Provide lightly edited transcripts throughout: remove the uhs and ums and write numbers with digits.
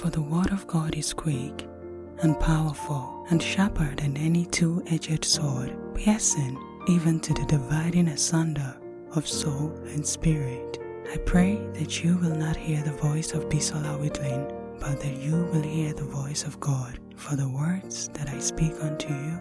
For the word of God is quick and powerful and sharper than any two-edged sword, piercing even to the dividing asunder of soul and spirit. I pray that you will not hear the voice of Bisola Whitling, but that you will hear the voice of God. For the words that I speak unto you,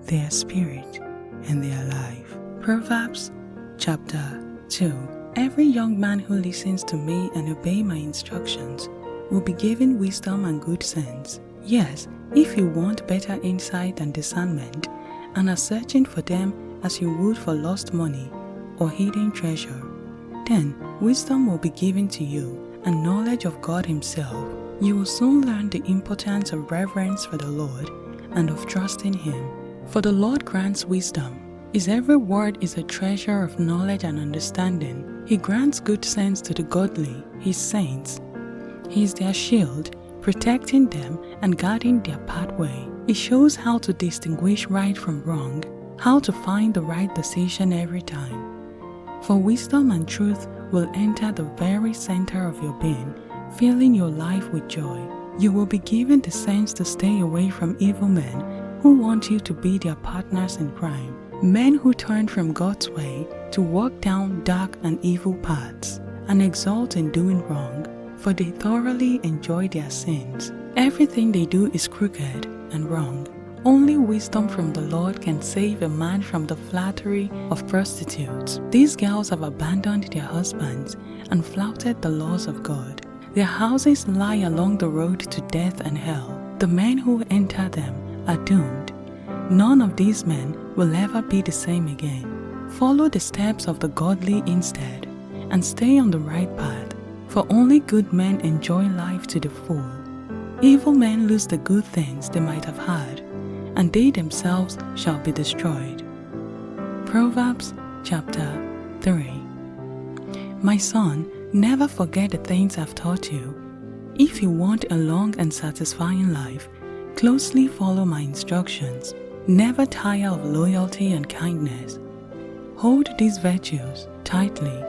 they are spirit and they are life. Proverbs chapter 2. Every young man who listens to me and obeys my instructions will be given wisdom and good sense. Yes, if you want better insight and discernment, and are searching for them as you would for lost money or hidden treasure, then wisdom will be given to you, and knowledge of God Himself. You will soon learn the importance of reverence for the Lord and of trusting Him. For the Lord grants wisdom. His every word is a treasure of knowledge and understanding. He grants good sense to the godly, His saints. He is their shield, protecting them and guarding their pathway. He shows how to distinguish right from wrong, how to find the right decision every time. For wisdom and truth will enter the very center of your being, filling your life with joy. You will be given the sense to stay away from evil men who want you to be their partners in crime, men who turn from God's way to walk down dark and evil paths and exult in doing wrong, for they thoroughly enjoy their sins. Everything they do is crooked and wrong. Only wisdom from the Lord can save a man from the flattery of prostitutes. These girls have abandoned their husbands and flouted the laws of God. Their houses lie along the road to death and hell. The men who enter them are doomed. None of these men will ever be the same again. Follow the steps of the godly instead, and stay on the right path, for only good men enjoy life to the full. Evil men lose the good things they might have had, and they themselves shall be destroyed. Proverbs chapter 3. My son, never forget the things I've taught you. If you want a long and satisfying life, closely follow my instructions. Never tire of loyalty and kindness. Hold these virtues tightly.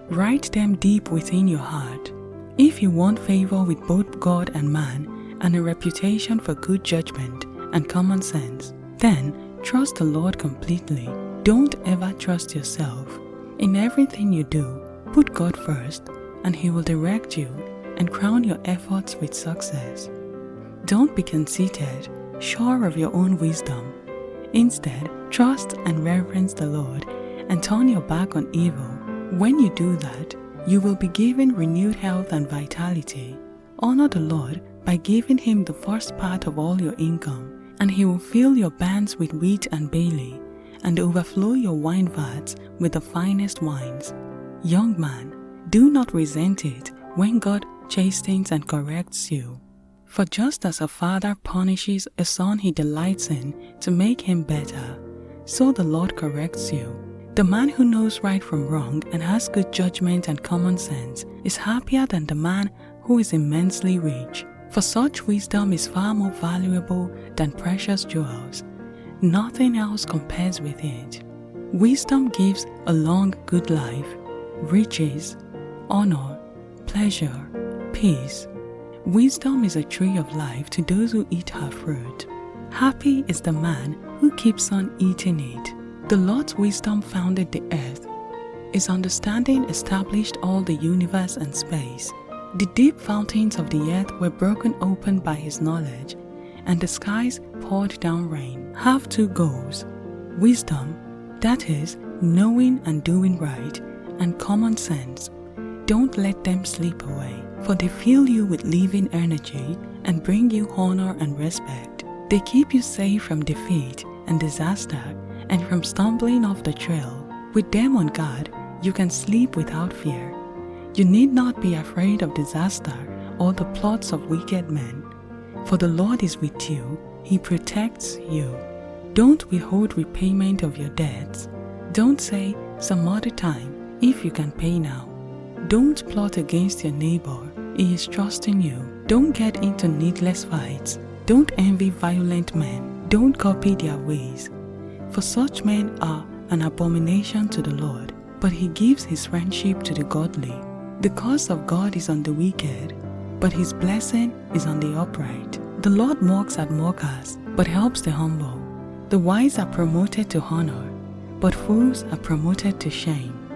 Write them deep within your heart. If you want favor with both God and man, and a reputation for good judgment and common sense, then trust the Lord completely. Don't ever trust yourself. In everything you do, put God first, and He will direct you and crown your efforts with success. Don't be conceited, sure of your own wisdom. Instead, trust and reverence the Lord and turn your back on evil. When you do that, you will be given renewed health and vitality. Honor the Lord by giving Him the first part of all your income, and He will fill your barns with wheat and barley, and overflow your wine vats with the finest wines. Young man, do not resent it when God chastens and corrects you. For just as a father punishes a son he delights in to make him better, so the Lord corrects you. The man who knows right from wrong and has good judgment and common sense is happier than the man who is immensely rich. For such wisdom is far more valuable than precious jewels. Nothing else compares with it. Wisdom gives a long, good life, riches, honor, pleasure, peace. Wisdom is a tree of life to those who eat her fruit. Happy is the man who keeps on eating it. The Lord's wisdom founded the earth. His understanding established all the universe and space. The deep fountains of the earth were broken open by His knowledge, and the skies poured down rain. Have two goals: wisdom, that is, knowing and doing right, and common sense. Don't let them slip away, for they fill you with living energy and bring you honor and respect. They keep you safe from defeat and disaster and from stumbling off the trail. With them on guard, you can sleep without fear. You need not be afraid of disaster or the plots of wicked men, for the Lord is with you. He protects you. Don't withhold repayment of your debts. Don't say, some other time, if you can pay now. Don't plot against your neighbor. He is trusting you. Don't get into needless fights. Don't envy violent men. Don't copy their ways. For such men are an abomination to the Lord, but He gives His friendship to the godly. The curse of God is on the wicked. but his blessing is on the upright. The Lord mocks at mockers, but helps the humble. The wise are promoted to honor, but fools are promoted to shame.